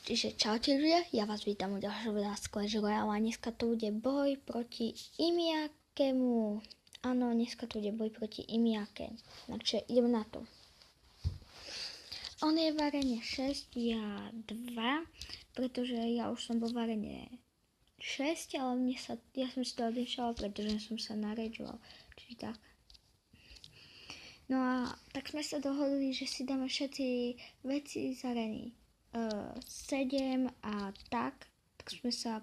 Čiže čaute ľudia, ja vás vítam u ďalšieho videa z Clash Royale a dneska tu bude boj proti Imiakemu. Áno, dneska tu bude boj proti Imiake. Takže idem na to. On je v arene 6, ja 2, pretože ja už som bol v arene 6, ale ja som si to odlišala, pretože som sa nareďoval. Čiže tak. No a tak sme sa dohodli, že si dáme všetci veci z areny 7 a tak sme sa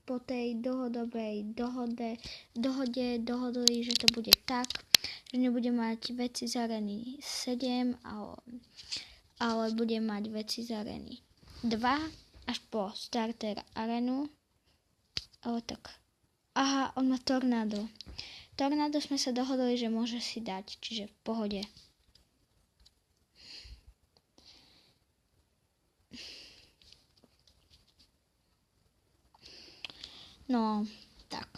po tej dohode dohodli, že to bude tak, že nebudem mať veci z areny 7, ale budem mať veci z areny 2 až po starter arenu. Ale tak. Aha, on má tornádo. Tornádo sme sa dohodli, že môže si dať, čiže v pohode. No, tak.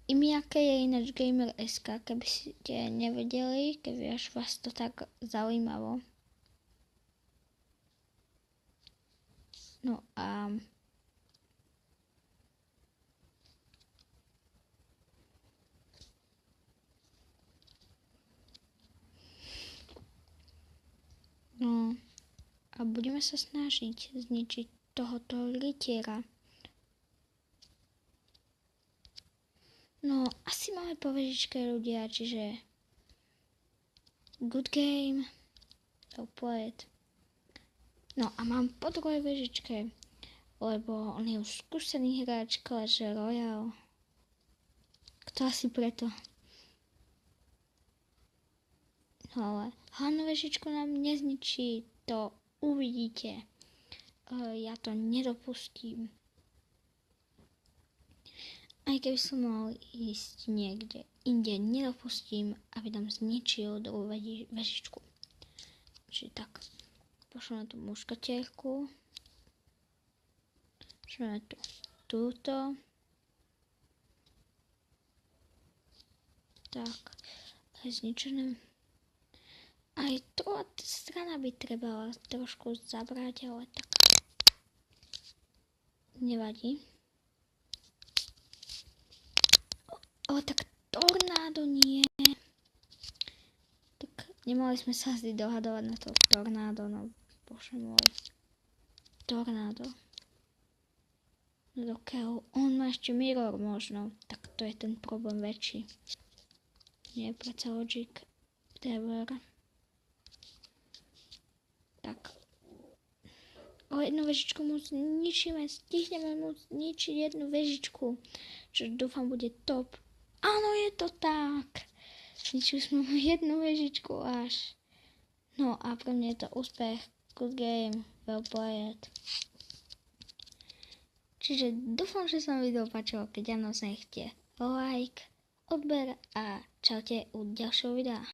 Imiake je ináč GamerSK, keby ste nevedeli, keby až vás to tak zaujímalo. No a budeme sa snažiť zničiť tohoto rytiera. No, asi máme po vežičke ľudia, čiže good game, well played. No a mám po druhej vežičke, lebo on je už skúsený hráč Clash Royale. Kto asi preto? No ale hlavnú vežičku nám nezničí, to uvidíte. Ja to nedopustím. Aj keby som mal ísť niekde inde, nedopustím, aby tam zničil druhú vežičku. Čiže tak, pošlem na tú muškatierku. Pošlem na túto. Tak, aj zničené. Aj druhá strana by trebala trošku zabrať, ale tak nevadí. Ale tak tornádo nie. Tak nemali sme sa vždy dohadovať na to tornádo, no bože môj. Tornádo. No dokiaľ on má ešte mirror možno, tak to je ten problém väčší. Nie je predsa logic ever. Tak. O jednu vežičku mu zničíme, stihneme mu zničiť jednu vežičku, čo dúfam bude top. Áno, je to tak. Zničili sme mu jednu vežičku až. No a pre mňa je to úspech. Good game, well played. Čiže dúfam, že sa vám video páčilo. Keď áno, nechte like, odber a čaute u ďalšieho videa.